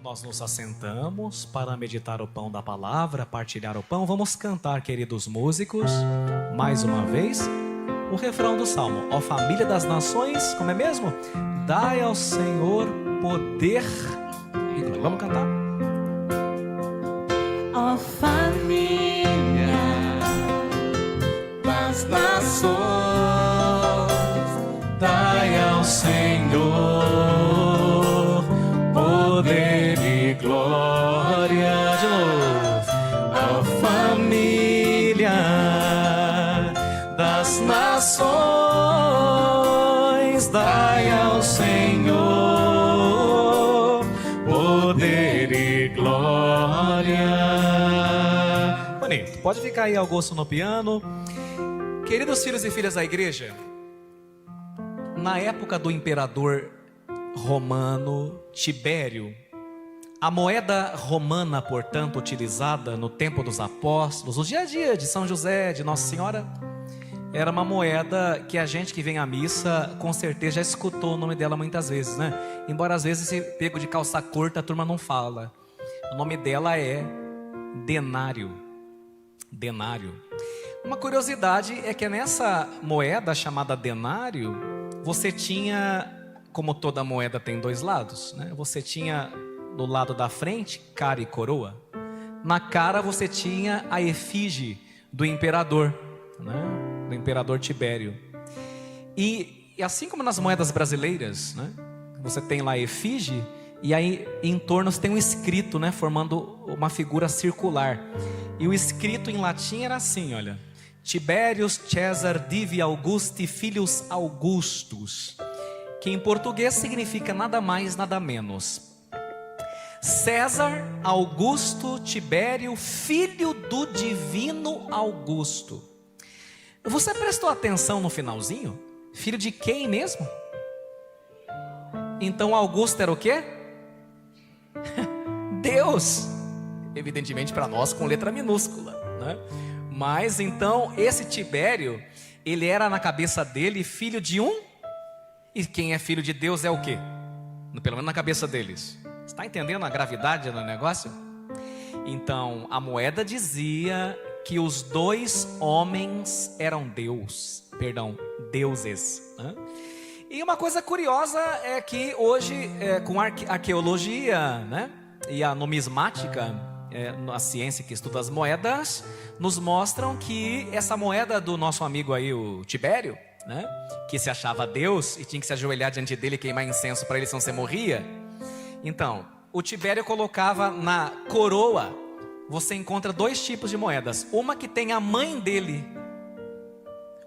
Nós nos assentamos para meditar o pão da palavra, partilhar o pão. Vamos cantar, queridos músicos, mais uma vez, o refrão do Salmo. Ó família das nações, como é mesmo? Dai ao Senhor poder. Vamos cantar. Ó família das nações, Dai ao Senhor poder e glória. De novo. Ó família das nações, dai ao Senhor poder e glória. Bonito. Pode ficar aí, Augusto, no piano. Queridos filhos e filhas da igreja, na época do imperador romano Tibério, a moeda romana, portanto, utilizada no tempo dos apóstolos, no dia a dia de São José, de Nossa Senhora, era uma moeda que a gente que vem à missa, com certeza já escutou o nome dela muitas vezes, né? Embora às vezes esse pego de calça curta a turma não fala. O nome dela é denário. Denário. Uma curiosidade é que nessa moeda chamada denário, você tinha, como toda moeda tem dois lados, né? Você tinha do lado da frente, cara e coroa. Na cara você tinha a efígie do imperador, né? Do imperador Tibério. E assim como nas moedas brasileiras, né? Você tem lá a efígie, e aí em torno você tem um escrito, né? Formando uma figura circular. E o escrito em latim era assim, olha: Tiberius Caesar Divi Augusti Filius Augustus, que em português significa nada mais, nada menos: César Augusto Tibério, filho do divino Augusto. Você prestou atenção no finalzinho? Filho de quem mesmo? Então Augusto era o quê? Deus. Evidentemente para nós com letra minúscula, né? Mas então esse Tibério, ele era na cabeça dele filho de um. E quem é filho de Deus é o quê? Pelo menos na cabeça deles. Você está entendendo a gravidade do negócio? Então a moeda dizia que os dois homens eram deuses. Né? E uma coisa curiosa é que hoje, com a arqueologia, né, e a numismática, a ciência que estuda as moedas, nos mostram que essa moeda do nosso amigo aí, o Tibério, né, que se achava Deus e tinha que se ajoelhar diante dele e queimar incenso para ele, senão você morria. Então, o Tibério colocava na coroa, você encontra dois tipos de moedas. Uma que tem a mãe dele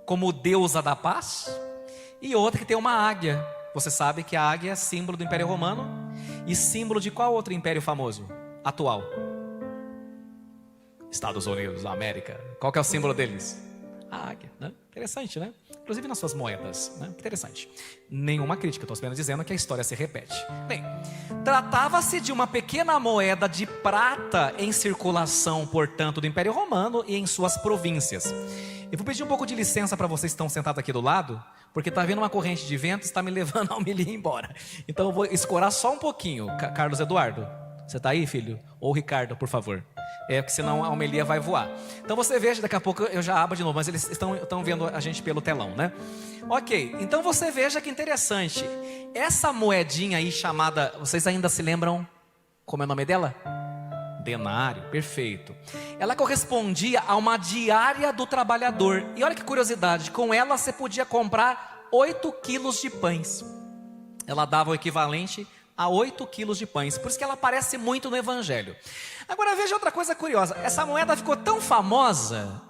como deusa da paz, e outra que tem uma águia. Você sabe que a águia é símbolo do Império Romano e símbolo de qual outro império famoso atual? Estados Unidos da América. Qual que é o símbolo deles? A águia, né? Interessante, né? Inclusive nas suas moedas, né? Interessante. Nenhuma crítica, estou apenas dizendo que a história se repete. Bem, tratava-se de uma pequena moeda de prata em circulação, portanto, do Império Romano e em suas províncias. Eu vou pedir um pouco de licença para vocês que estão sentados aqui do lado, porque está vindo uma corrente de vento e está me levando a homilia embora. Então eu vou escorar só um pouquinho. Carlos Eduardo, você está aí, filho? Ou Ricardo, por favor. Porque senão a homilia vai voar. Então você veja, daqui a pouco eu já abro de novo, mas eles estão vendo a gente pelo telão, né? Ok, então você veja que interessante. Essa moedinha aí chamada, vocês ainda se lembram como é o nome dela? Denário, perfeito. Ela correspondia a uma diária do trabalhador. E olha que curiosidade, com ela você podia comprar 8 quilos de pães. Ela dava o equivalente a 8 quilos de pães. Por isso que ela aparece muito no Evangelho. Agora veja outra coisa curiosa. Essa moeda ficou tão famosa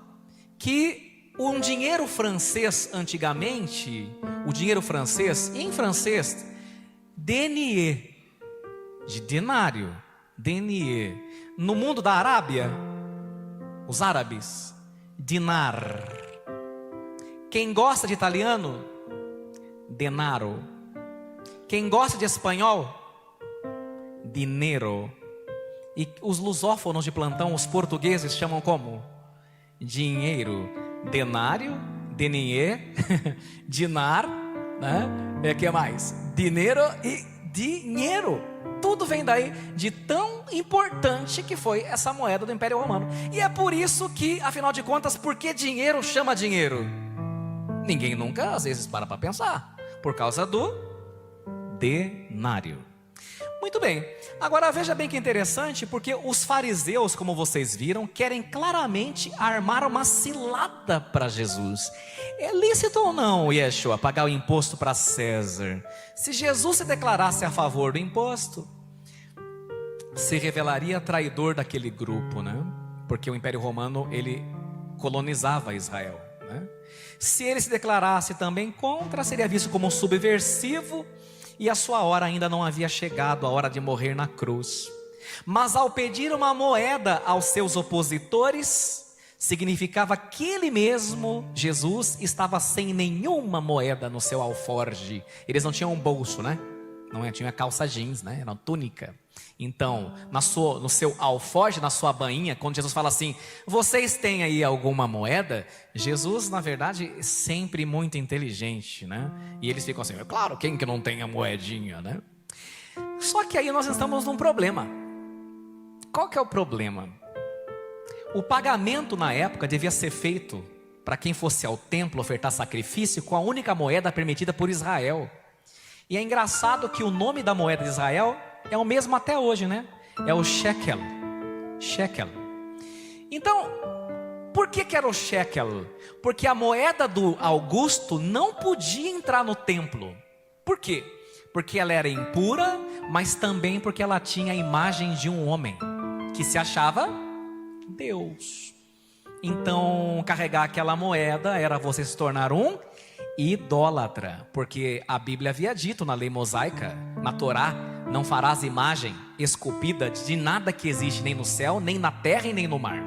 que um dinheiro francês antigamente, o dinheiro francês, em francês, denier, de denário, denier. No mundo da Arábia, os árabes, dinar. Quem gosta de italiano, denaro. Quem gosta de espanhol, dinheiro. E os lusófonos de plantão, os portugueses, chamam como? Dinheiro. Denário, denier, dinar, né? O que mais? Dinheiro e dinheiro. Tudo vem daí, de tão importante que foi essa moeda do Império Romano. E é por isso que, afinal de contas, por que dinheiro chama dinheiro? Ninguém nunca, às vezes, para pensar. Por causa do denário. Muito bem, agora veja bem que interessante, porque os fariseus, como vocês viram, querem claramente armar uma cilada para Jesus. É lícito ou não, Yeshua, pagar o imposto para César? Se Jesus se declarasse a favor do imposto, se revelaria traidor daquele grupo, né? Porque o Império Romano, ele colonizava Israel, né? Se ele se declarasse também contra, seria visto como um subversivo, e a sua hora ainda não havia chegado, a hora de morrer na cruz. Mas ao pedir uma moeda aos seus opositores, significava que ele mesmo, Jesus, estava sem nenhuma moeda no seu alforge. Eles não tinham um bolso, né? Não tinha calça jeans, né? Era uma túnica. Então, no seu alforge, na sua bainha, quando Jesus fala assim, vocês têm aí alguma moeda? Jesus, na verdade, é sempre muito inteligente, né? E eles ficam assim, claro, quem que não tem a moedinha, né? Só que aí nós estamos num problema. Qual que é o problema? O pagamento na época devia ser feito para quem fosse ao templo ofertar sacrifício com a única moeda permitida por Israel. E é engraçado que o nome da moeda de Israel é o mesmo até hoje, né? É o shekel. Shekel. Então, por que era o shekel? Porque a moeda do Augusto não podia entrar no templo. Por quê? Porque ela era impura, mas também porque ela tinha a imagem de um homem que se achava Deus. Então, carregar aquela moeda era você se tornar um idólatra, porque a Bíblia havia dito na lei mosaica, na Torá, não farás imagem esculpida de nada que existe nem no céu, nem na terra e nem no mar.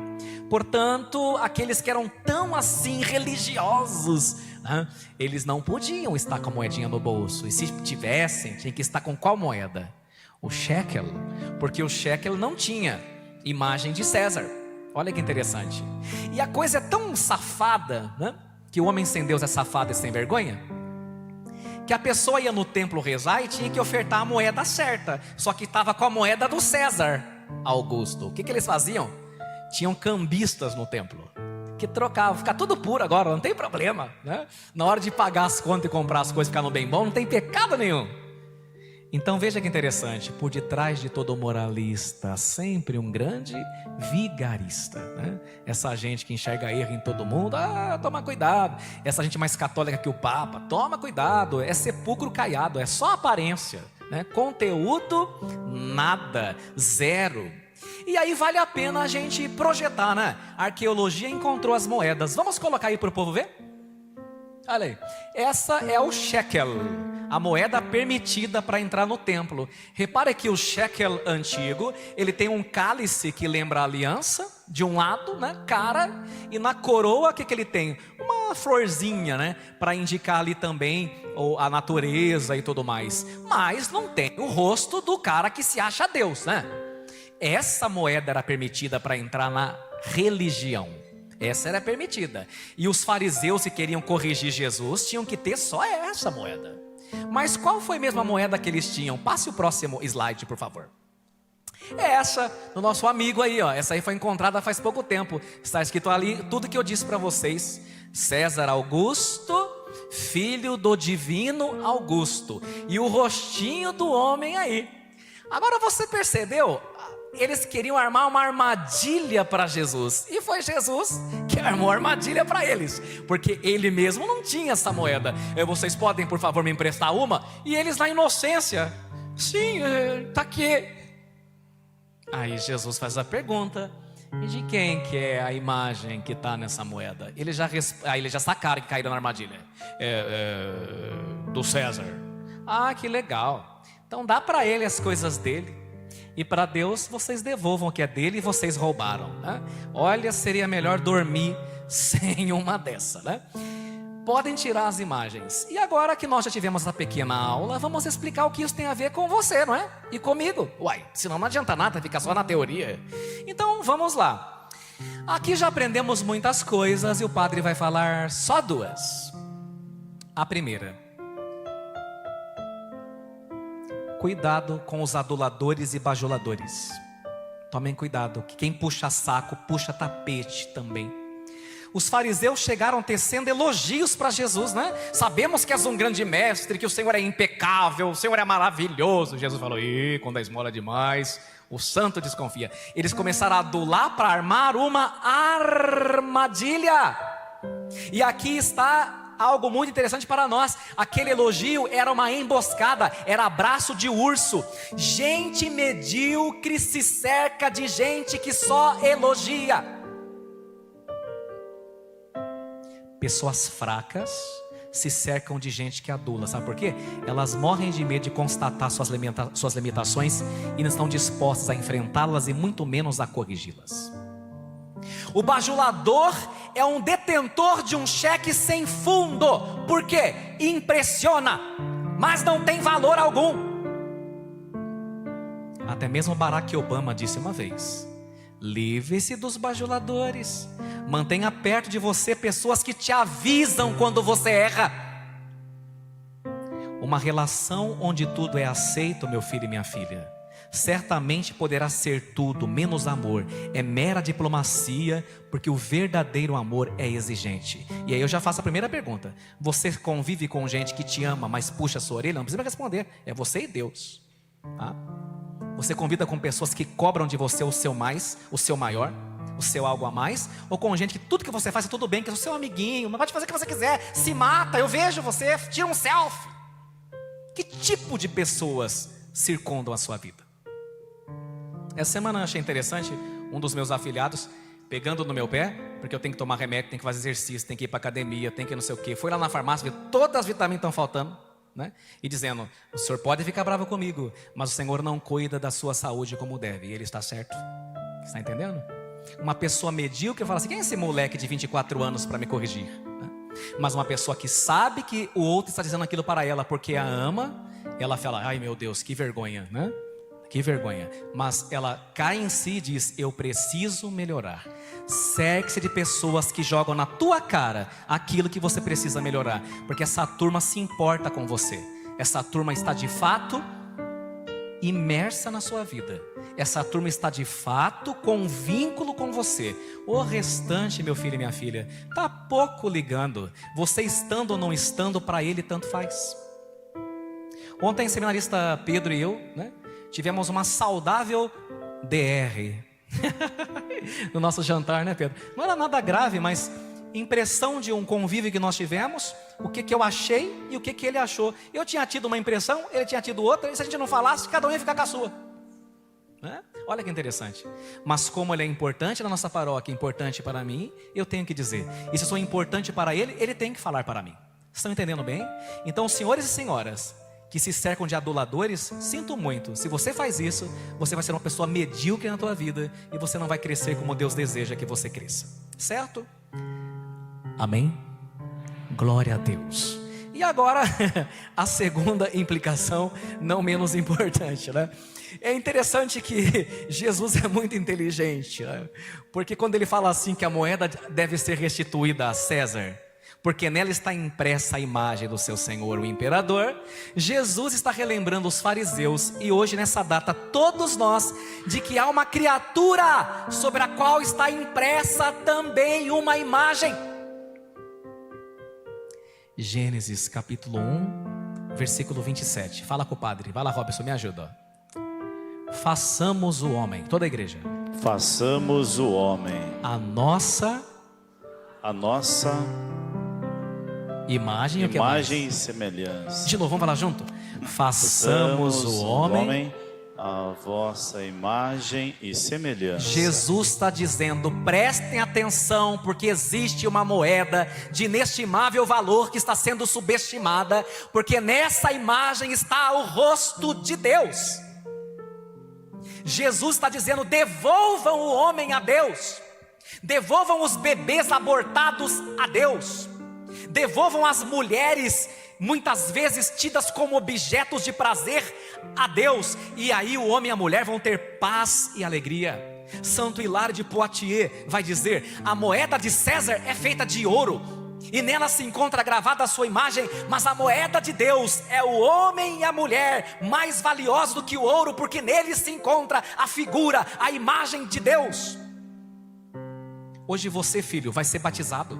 Portanto, aqueles que eram tão assim religiosos, né, eles não podiam estar com a moedinha no bolso. E se tivessem, tinha que estar com qual moeda? O shekel, porque o shekel não tinha imagem de César. Olha que interessante. E a coisa é tão safada, né, que o homem sem Deus é safado e sem vergonha, que a pessoa ia no templo rezar e tinha que ofertar a moeda certa, só que estava com a moeda do César Augusto. O que eles faziam? Tinham cambistas no templo, que trocavam, fica tudo puro agora, não tem problema, né? Na hora de pagar as contas e comprar as coisas, ficar no bem bom, não tem pecado nenhum. Então veja que interessante, por detrás de todo moralista, sempre um grande vigarista, né? Essa gente que enxerga erro em todo mundo, toma cuidado. Essa gente mais católica que o Papa, toma cuidado, é sepulcro caiado, é só aparência, né? Conteúdo, nada, zero. E aí vale a pena a gente projetar, né? A arqueologia encontrou as moedas, vamos colocar aí para o povo ver? Olha aí, essa é o shekel, a moeda permitida para entrar no templo. Repare que o shekel antigo, ele tem um cálice que lembra a aliança, de um lado, né, cara, e na coroa, o que ele tem? Uma florzinha, né, para indicar ali também a natureza e tudo mais. Mas não tem o rosto do cara que se acha Deus, né? Essa moeda era permitida para entrar na religião. Essa era permitida. E os fariseus que queriam corrigir Jesus tinham que ter só essa moeda. Mas qual foi mesmo a moeda que eles tinham? Passe o próximo slide, por favor. É essa do nosso amigo aí, ó. Essa aí foi encontrada faz pouco tempo. Está escrito ali tudo que eu disse para vocês. César Augusto, filho do divino Augusto. E o rostinho do homem aí. Agora você percebeu? Eles queriam armar uma armadilha para Jesus. E foi Jesus que armou a armadilha para eles. Porque ele mesmo não tinha essa moeda. Vocês podem, por favor, me emprestar uma? E eles na inocência. Sim, tá aqui. Aí Jesus faz a pergunta. E de quem que é a imagem que está nessa moeda? Eles já sacaram que caíram na armadilha. Do César. Ah, que legal. Então dá para ele as coisas dele. E para Deus vocês devolvam o que é dele e vocês roubaram, né? Olha, seria melhor dormir sem uma dessa, né? Podem tirar as imagens. E agora que nós já tivemos essa pequena aula, vamos explicar o que isso tem a ver com você, não é? E comigo. Uai, senão não adianta nada, fica só na teoria. Então vamos lá. Aqui já aprendemos muitas coisas e o padre vai falar só duas. A primeira: cuidado com os aduladores e bajuladores. Tomem cuidado, que quem puxa saco, puxa tapete também. Os fariseus chegaram tecendo elogios para Jesus, né? Sabemos que és um grande mestre, que o Senhor é impecável, o Senhor é maravilhoso. Jesus falou, quando a esmola é demais, o santo desconfia. Eles começaram a adular para armar uma armadilha. E aqui está algo muito interessante para nós. Aquele elogio era uma emboscada, era abraço de urso. Gente medíocre se cerca de gente que só elogia. Pessoas fracas se cercam de gente que adula. Sabe por quê? Elas morrem de medo de constatar suas limitações e não estão dispostas a enfrentá-las e muito menos a corrigi-las. O bajulador é um detentor de um cheque sem fundo. Por quê? Impressiona, mas não tem valor algum. Até mesmo Barack Obama disse uma vez: livre-se dos bajuladores. Mantenha perto de você pessoas que te avisam quando você erra. Uma relação onde tudo é aceito, meu filho e minha filha, certamente poderá ser tudo menos amor. É mera diplomacia, porque o verdadeiro amor é exigente. E aí eu já faço a primeira pergunta: você convive com gente que te ama, mas puxa a sua orelha? Não precisa responder, é você e Deus, tá? Você convida com pessoas que cobram de você o seu mais, o seu maior, o seu algo a mais? Ou com gente que tudo que você faz é tudo bem, que é o seu amiguinho, mas pode fazer o que você quiser, se mata, eu vejo você, tira um selfie? Que tipo de pessoas circundam a sua vida? Essa semana eu achei interessante um dos meus afilhados pegando no meu pé, porque eu tenho que tomar remédio, tenho que fazer exercício, tenho que ir para academia, tenho que não sei o que. Foi lá na farmácia, viu todas as vitaminas estão faltando, né? E dizendo: o senhor pode ficar bravo comigo, mas o Senhor não cuida da sua saúde como deve. E ele está certo. Está entendendo? Uma pessoa medíocre fala assim: quem é esse moleque de 24 anos para me corrigir? Mas uma pessoa que sabe que o outro está dizendo aquilo para ela porque a ama, ela fala: ai meu Deus, que vergonha, né? Que vergonha. Mas ela cai em si e diz: eu preciso melhorar. Cerque-se de pessoas que jogam na tua cara aquilo que você precisa melhorar, porque essa turma se importa com você. Essa turma está de fato imersa na sua vida. Essa turma está de fato com vínculo com você. O restante, meu filho e minha filha, está pouco ligando. Você estando ou não estando, para ele tanto faz. Ontem, seminarista Pedro e eu, né, tivemos uma saudável DR no nosso jantar, né, Pedro? Não era nada grave, mas impressão de um convívio que nós tivemos, o que eu achei e o que ele achou. Eu tinha tido uma impressão, ele tinha tido outra, e se a gente não falasse, cada um ia ficar com a sua, né? Olha que interessante. Mas como ele é importante na nossa paróquia, importante para mim, eu tenho que dizer. E se eu sou importante para ele, ele tem que falar para mim. Estão entendendo bem? Então, senhores e senhoras que se cercam de aduladores, sinto muito. Se você faz isso, você vai ser uma pessoa medíocre na tua vida e você não vai crescer como Deus deseja que você cresça. Certo? Amém? Glória a Deus. E agora, a segunda implicação, não menos importante, né? É interessante que Jesus é muito inteligente, né? Porque quando ele fala assim que a moeda deve ser restituída a César, porque nela está impressa a imagem do seu Senhor, o imperador, Jesus está relembrando os fariseus e hoje nessa data todos nós, de que há uma criatura sobre a qual está impressa também uma imagem. Gênesis capítulo 1, versículo 27. Fala com o padre, vai lá, Robson, me ajuda. Façamos o homem, toda a igreja. Façamos o homem A nossa imagem e semelhança. De novo, vamos falar junto? Façamos o homem a vossa imagem e semelhança. Jesus está dizendo: prestem atenção, porque existe uma moeda de inestimável valor que está sendo subestimada, porque nessa imagem está o rosto de Deus. Jesus está dizendo: devolvam o homem a Deus, devolvam os bebês abortados a Deus, devolvam as mulheres muitas vezes tidas como objetos de prazer a Deus, e aí o homem e a mulher vão ter paz e alegria. Santo Hilário de Poitiers vai dizer: a moeda de César é feita de ouro, e nela se encontra gravada a sua imagem, mas a moeda de Deus é o homem e a mulher, mais valiosos do que o ouro, porque nele se encontra a figura, a imagem de Deus. Hoje você, filho, vai ser batizado,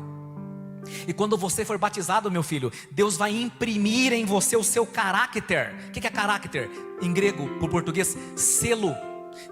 e quando você for batizado, meu filho, Deus vai imprimir em você o seu caráter. O que é caráter? Em grego, por português, selo.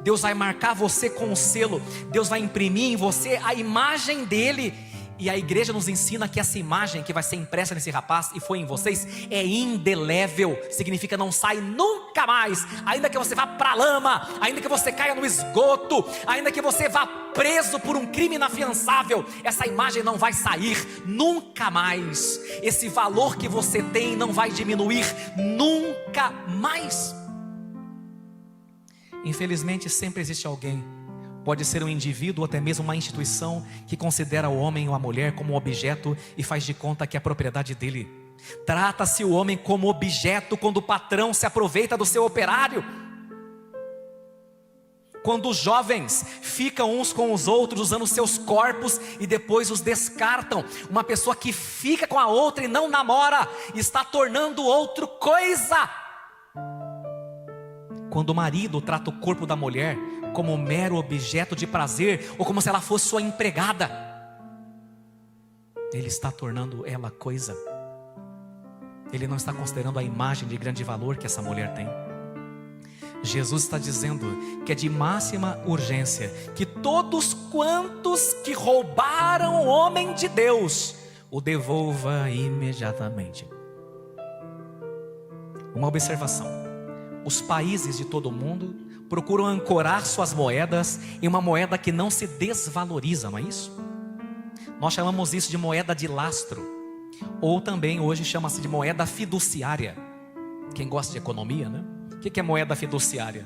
Deus vai marcar você com o selo, Deus vai imprimir em você a imagem dele. E a igreja nos ensina que essa imagem que vai ser impressa nesse rapaz e foi em vocês é indelével, significa não sai nunca mais. Ainda que você vá para a lama, ainda que você caia no esgoto, ainda que você vá preso por um crime inafiançável, essa imagem não vai sair nunca mais. Esse valor que você tem não vai diminuir nunca mais. Infelizmente sempre existe alguém, pode ser um indivíduo ou até mesmo uma instituição, que considera o homem ou a mulher como objeto e faz de conta que é a propriedade dele. Trata-se o homem como objeto quando o patrão se aproveita do seu operário. Quando os jovens ficam uns com os outros usando seus corpos e depois os descartam. Uma pessoa que fica com a outra e não namora, está tornando o outro coisa. Quando o marido trata o corpo da mulher como um mero objeto de prazer, ou como se ela fosse sua empregada, ele está tornando ela coisa. Ele não está considerando a imagem de grande valor que essa mulher tem. Jesus está dizendo que é de máxima urgência que todos quantos que roubaram o homem de Deus, o devolva imediatamente. Uma observação: os países de todo o mundo procuram ancorar suas moedas em uma moeda que não se desvaloriza, não é isso? Nós chamamos isso de moeda de lastro, ou também hoje chama-se de moeda fiduciária. Quem gosta de economia, né? O que é moeda fiduciária?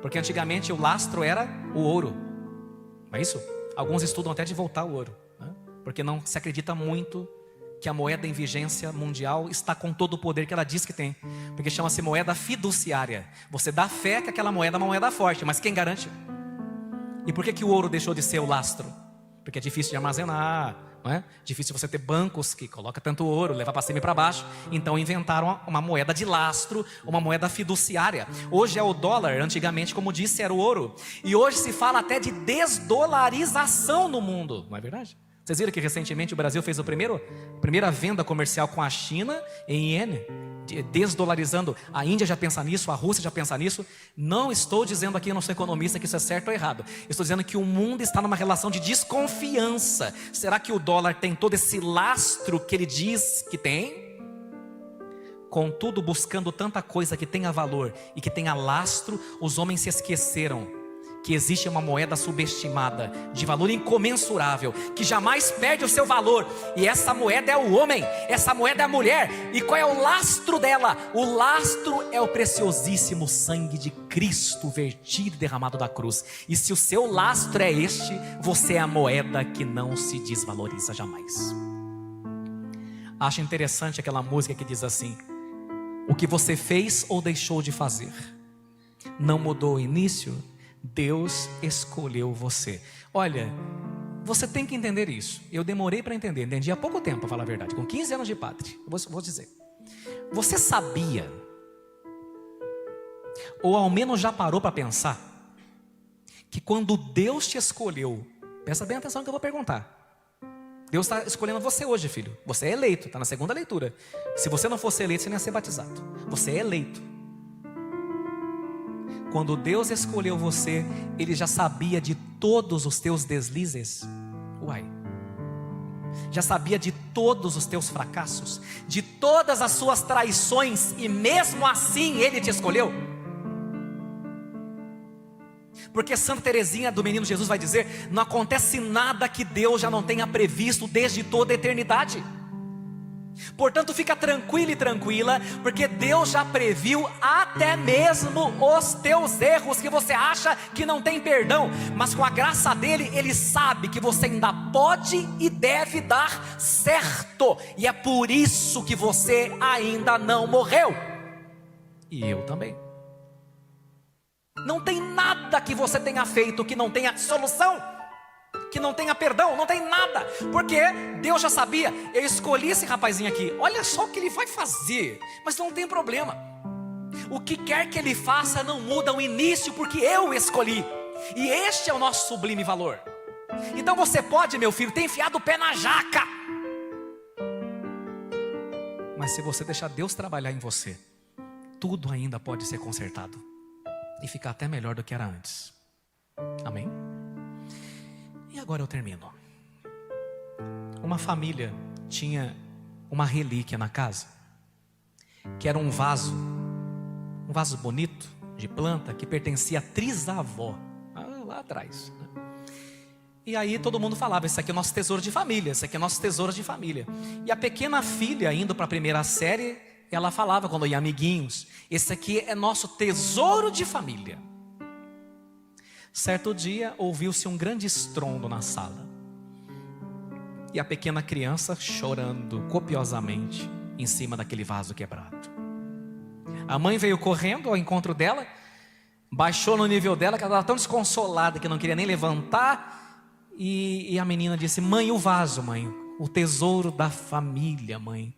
Porque antigamente o lastro era o ouro, não é isso? Alguns estudam até de voltar o ouro, né? Porque não se acredita muito que a moeda em vigência mundial está com todo o poder que ela diz que tem, porque chama-se moeda fiduciária. Você dá fé que aquela moeda é uma moeda forte, mas quem garante? E por que o ouro deixou de ser o lastro? Porque é difícil de armazenar, não é? Difícil você ter bancos que colocam tanto ouro, levar para cima e para baixo. Então inventaram uma moeda de lastro, uma moeda fiduciária. Hoje é o dólar, antigamente, como disse, era o ouro. E hoje se fala até de desdolarização no mundo, não é verdade? Vocês viram que recentemente o Brasil fez a primeira venda comercial com a China em iene, desdolarizando. A Índia já pensa nisso, a Rússia já pensa nisso. Não estou dizendo aqui, eu não sou economista, que isso é certo ou errado. Estou dizendo que o mundo está numa relação de desconfiança. Será que o dólar tem todo esse lastro que ele diz que tem? Contudo, buscando tanta coisa que tenha valor e que tenha lastro, os homens se esqueceram que existe uma moeda subestimada, de valor incomensurável, que jamais perde o seu valor. E essa moeda é o homem, essa moeda é a mulher. E qual é o lastro dela? O lastro é o preciosíssimo sangue de Cristo vertido e derramado da cruz. E se o seu lastro é este, você é a moeda que não se desvaloriza jamais. Acho interessante aquela música que diz assim: o que você fez ou deixou de fazer não mudou o início, Deus escolheu você. Olha, você tem que entender isso. Eu demorei para entender, entendi há pouco tempo, para falar a verdade, com 15 anos de padre. Vou dizer, você sabia, ou ao menos já parou para pensar, que quando Deus te escolheu, presta bem atenção no que eu vou perguntar. Deus está escolhendo você hoje, filho. Você é eleito, está na segunda leitura. Se você não fosse eleito, você não ia ser batizado. Você é eleito. Quando Deus escolheu você, Ele já sabia de todos os teus deslizes. Uai. Já sabia de todos os teus fracassos, de todas as suas traições, e mesmo assim Ele te escolheu. Porque Santa Teresinha do Menino Jesus vai dizer: não acontece nada que Deus já não tenha previsto desde toda a eternidade. Portanto, fica tranquilo e tranquila, porque Deus já previu até mesmo os teus erros que você acha que não tem perdão, mas com a graça dele, Ele sabe que você ainda pode e deve dar certo, e é por isso que você ainda não morreu. E eu também. Não tem nada que você tenha feito que não tenha solução, que não tenha perdão, não tem nada, porque Deus já sabia, eu escolhi esse rapazinho aqui, olha só o que ele vai fazer, mas não tem problema, o que quer que ele faça não muda o início, porque eu o escolhi, e este é o nosso sublime valor. Então você pode, meu filho, ter enfiado o pé na jaca, mas se você deixar Deus trabalhar em você, tudo ainda pode ser consertado, e ficar até melhor do que era antes. Amém? E agora eu termino. Uma família tinha uma relíquia na casa, que era um vaso bonito, de planta, que pertencia à trisavó, lá atrás, né? E aí todo mundo falava, esse aqui é o nosso tesouro de família, esse aqui é o nosso tesouro de família. E a pequena filha, indo para a primeira série, ela falava quando ia amiguinhos, esse aqui é nosso tesouro de família. Certo dia, ouviu-se um grande estrondo na sala. E a pequena criança chorando copiosamente em cima daquele vaso quebrado. A mãe veio correndo ao encontro dela, baixou no nível dela, que ela estava tão desconsolada que não queria nem levantar. E a menina disse, mãe, o vaso, mãe, o tesouro da família, mãe.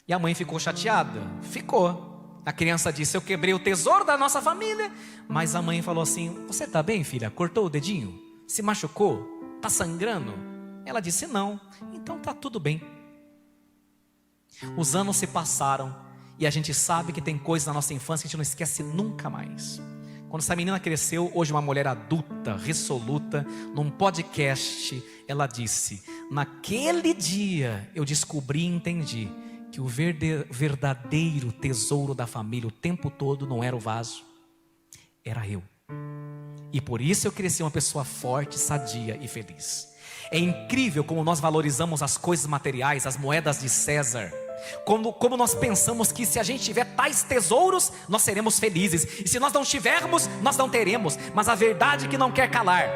E a mãe ficou chateada, ficou. A criança disse, eu quebrei o tesouro da nossa família. Mas a mãe falou assim, você está bem, filha? Cortou o dedinho? Se machucou? Está sangrando? Ela disse, não. Então está tudo bem. Os anos se passaram e a gente sabe que tem coisas na nossa infância que a gente não esquece nunca mais. Quando essa menina cresceu, hoje uma mulher adulta, resoluta, num podcast, ela disse, naquele dia eu descobri e entendi que o verdadeiro tesouro da família o tempo todo não era o vaso, era eu. E por isso eu cresci uma pessoa forte, sadia e feliz. É incrível como nós valorizamos as coisas materiais, as moedas de César. Como nós pensamos que se a gente tiver tais tesouros, nós seremos felizes. E se nós não tivermos, nós não teremos. Mas a verdade que não quer calar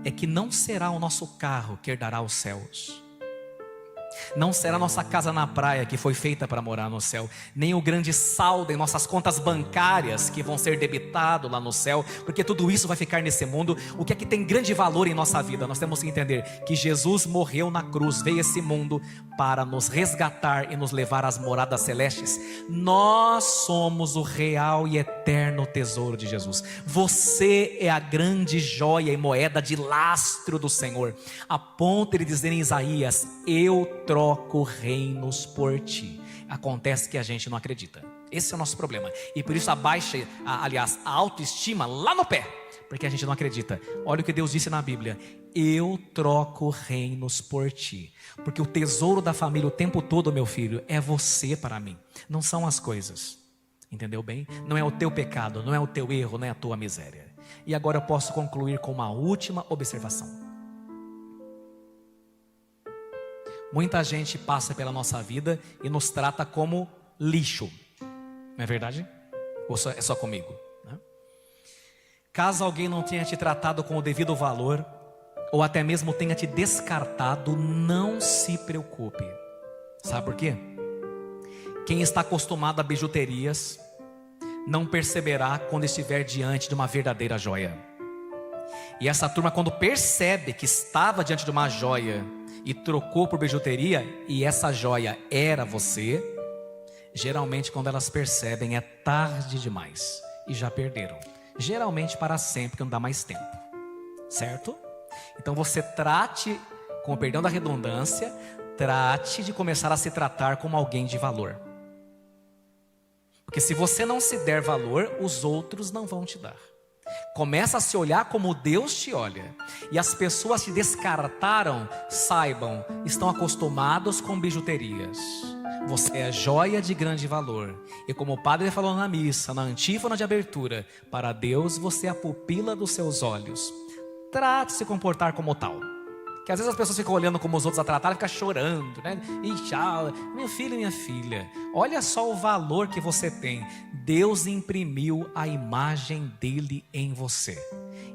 é que não será o nosso carro que herdará os céus. Não será nossa casa na praia que foi feita para morar no céu, nem o grande saldo em nossas contas bancárias que vão ser debitados lá no céu, porque tudo isso vai ficar nesse mundo. O que é que tem grande valor em nossa vida? Nós temos que entender que Jesus morreu na cruz, veio a esse mundo para nos resgatar e nos levar às moradas celestes. Nós somos o real e eterno tesouro de Jesus. Você é a grande joia e moeda de lastro do Senhor, a ponto de ele dizer em Isaías, eu troco reinos por ti. Acontece que a gente não acredita. Esse é o nosso problema. E por isso abaixa, a autoestima lá no pé, porque a gente não acredita. Olha o que Deus disse na Bíblia, eu troco reinos por ti. Porque o tesouro da família o tempo todo, meu filho, é você para mim, não são as coisas. Entendeu bem? Não é o teu pecado, não é o teu erro, não é a tua miséria. E agora eu posso concluir com uma última observação. Muita gente passa pela nossa vida e nos trata como lixo. Não é verdade? Ou é só comigo, né? Caso alguém não tenha te tratado com o devido valor, ou até mesmo tenha te descartado, não se preocupe. Sabe por quê? Quem está acostumado a bijuterias não perceberá quando estiver diante de uma verdadeira joia. E essa turma, quando percebe que estava diante de uma joia e trocou por bijuteria, e essa joia era você, geralmente quando elas percebem é tarde demais e já perderam, geralmente para sempre, que não dá mais tempo, certo? Então você trate, com o perdão da redundância, trate de começar a se tratar como alguém de valor, porque se você não se der valor, os outros não vão te dar. Começa a se olhar como Deus te olha. E as pessoas que te descartaram, saibam, estão acostumados com bijuterias. Você é joia de grande valor. E como o padre falou na missa, na antífona de abertura, para Deus você é a pupila dos seus olhos. Trate de se comportar como tal. Que às vezes as pessoas ficam olhando como os outros a tratar e ficam chorando, né? E tchau, meu filho e minha filha, olha só o valor que você tem. Deus imprimiu a imagem dele em você.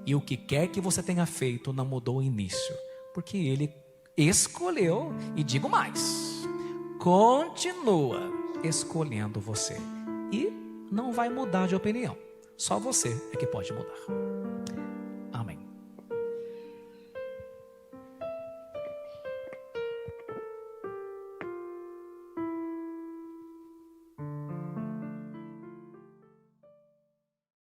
E o que quer que você tenha feito não mudou o início, porque ele escolheu, e digo mais, continua escolhendo você. E não vai mudar de opinião. Só você é que pode mudar.